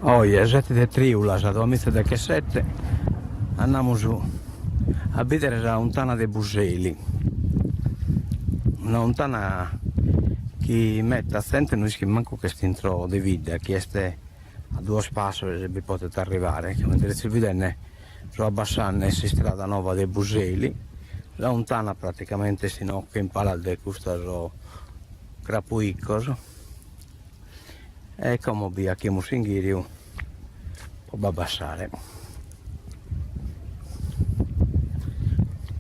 Oggi, 7 di triula, a 2017, andiamo su a vedere la lontana dei Buseli. Una lontana che mette assente noi che manco che stintro di vita, che è a due passi se vi potete arrivare, che mentre si vede su Abbassane si strada nuova dei Buseli, la lontana praticamente si nocca in pala di questo crapuiccoso. E come via che Musinghirio può abbassare.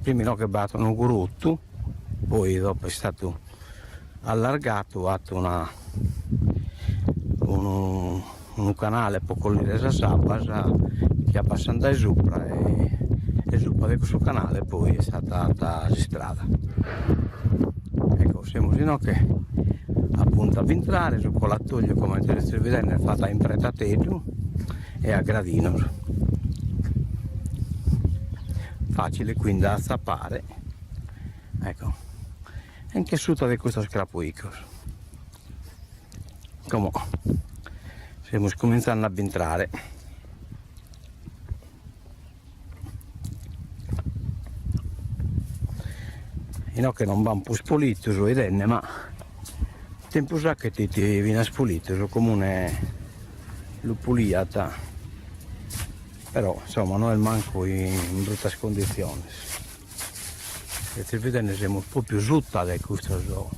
Prima no che battono un gurutto, poi dopo è stato allargato, ha fatto un canale poco lì resa sabba che abbassando da sopra e sopra di questo canale poi è stata la strada. Ecco, siamo fino che appunto a entrare su Colatoglio come potete vedere è fatta in pretateggio e a gradino facile quindi da zappare, ecco, e anche sotto di questo scrapuico come stiamo cominciando a entrare. E no che non va un po' spulito su idenne, ma tempo sa che ti viene spulito su comune lupuliata, però insomma noi manco in brutte condizioni. Se ti vedete siamo un po' più sutta di questo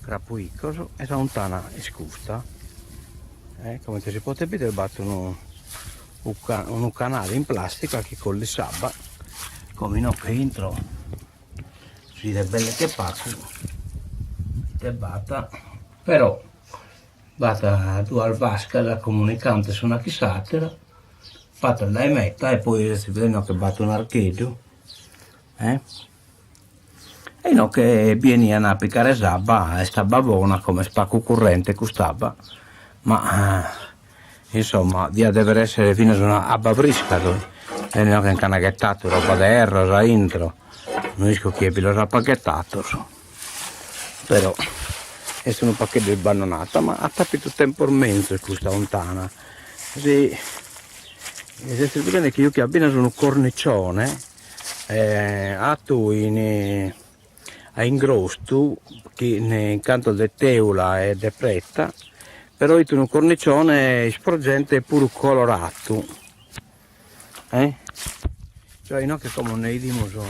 crapuicoso e la lontana è scusta, come si può vedere battono un canale in plastica che con le sabba come no che entro si vede belle che passano e batta, però batta due vasca da comunicante su una chisatera fatta dai metta e poi si vede che batte un archeggio e no che vieni a applicare sabba e sta buona come spacco corrente costava, ma insomma deve essere fino a una abba brisca e non che incanaghettato roba d'erro da intro non riesco che vi l'ho pacchettato però è un pacchetto di bannonata, ma ha capito tempo immenso questa lontana. Se si vede che io che abbino su un cornicione a tu in grosto che ne canto de teula e de pretta, però in un cornicione sporgente pure colorato, cioè no che come nei dimoso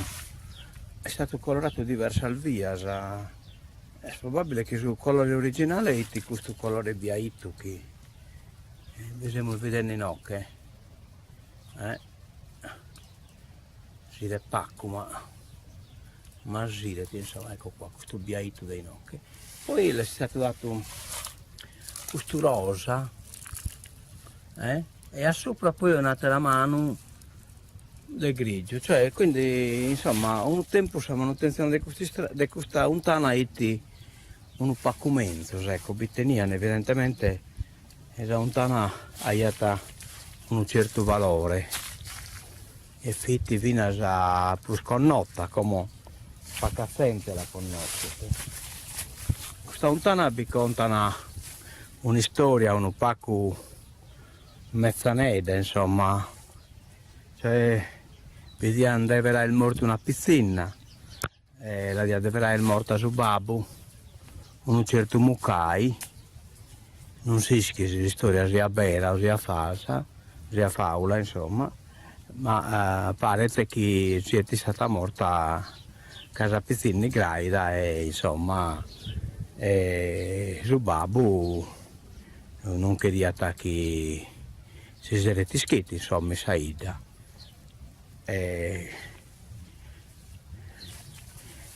è stato colorato diverso al via, è probabile che sul colore originale è questo colore biaito che dobbiamo vedere in occhio, si è pacco ma si insomma, ecco qua questo biaito dei nocche. Poi le è stato dato questo rosa e a sopra poi è nata la mano del grigio, cioè quindi insomma un tempo la manutenzione di questa lontana è un paccumento, ecco, biteniane evidentemente la lontana ha un certo valore e fitti vina già più sconnota come pacassente la connotte. Questa lontana vi conta una storia, un pacco mezzaneda, insomma, cioè vediamo dove era il morto una piscina, la dia dove era il morto su babbo un certo mucai, non si sa se la storia sia vera o sia falsa, sia faula insomma, ma pare che sia stata morta a casa Pizzini Graida e insomma su babbo non queria che si sia retischieti insomma saida.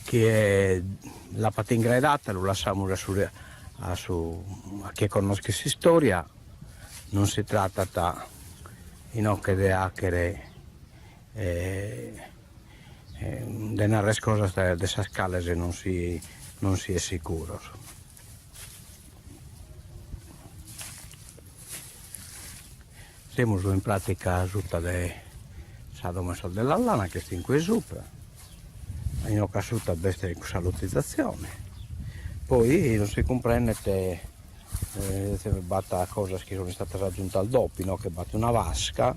Che la patingredata lo lasciamo a chi conosce questa storia, non si tratta di hackere di narrare cose di questa scala se non si è sicuro. Siamo in pratica tutta di Sadoma Sol della Lana che sta in qui sopra. In occasione a questa salutizzazione, poi non si comprende che se batta cosa che sono stata raggiunta al doppio, no? Che batte una vasca,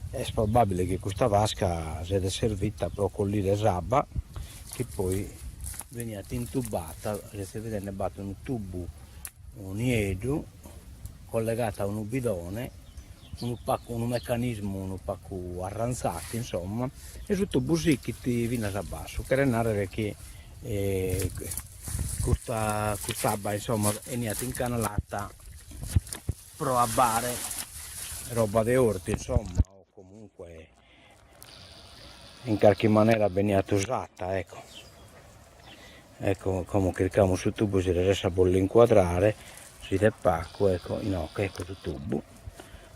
è probabile che questa vasca sia servita proprio con l'esaba che poi veniva intubata, se vedete ne batte un tubo, un iedo collegato a un bidone, un meccanismo un po' arranzato insomma, e tutto così che ti viene a basso, per rendere che questa abba insomma è nata incanalata pro a bare roba di orti insomma, o comunque in qualche maniera veniva usata, ecco come clicchiamo sul tubo si riesce a bolle inquadrare, si depacco, ecco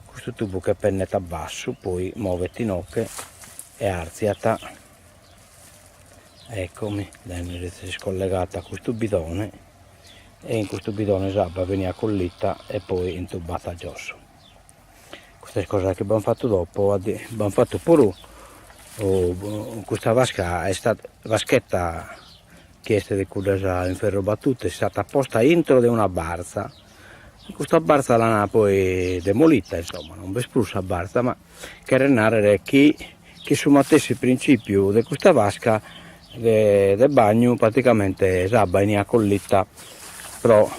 questo tubo che pennetta a basso, poi muove tinocche e arziata, eccomi, si è scollegata a questo bidone e in questo bidone sabba veniva collita e poi intubata a giosso. Questa cosa che abbiamo fatto dopo, abbiamo fatto pure questa vasca è stata vaschetta chiesta di cura in ferro battuto, è stata posta dentro di una barza. Questa barza l'hanno poi demolita, insomma, non besprussa barza, ma che renare che su matessi principio di questa vasca del bagno praticamente sabba in collita, però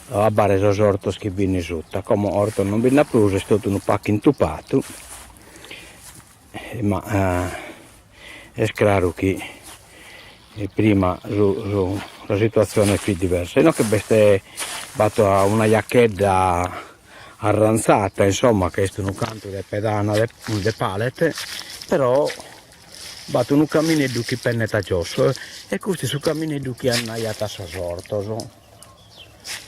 a bare sono sorto che viene sotto, come orto non viene più, è stato un pacco intupato, ma è chiaro che prima la situazione è più diversa, non che beste batto a una giacchetta arranzata, insomma, che è un canto di pedana di palette, però batto un cammino che pennetta giosso e questi su cammini che hanno aiata a sorto,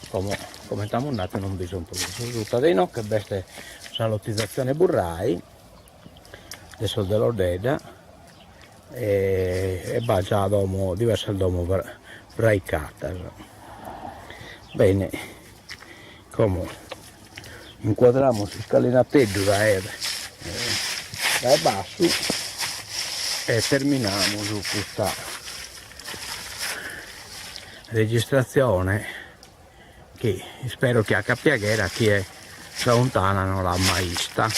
come stiamo andati non bisogna più, tutta dei no che beste salottizzazione burrai, adesso dell'ordeda, e va già domo diverso il domo braicata. Bene, come inquadriamo su scalinatello da basso e terminiamo su questa registrazione che spero che a Capiaghera chi è da lontana non l'ha mai vista.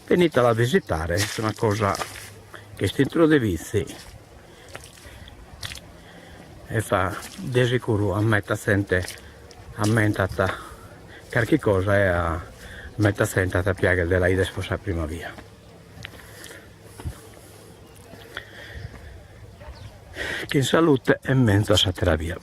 Venitela a visitare, è una cosa che si introduce e fa di sicuro a metà sente a mentata qualche cosa e a metà sente a piaga della ida sposa prima via. Che in salute e mezzo a via.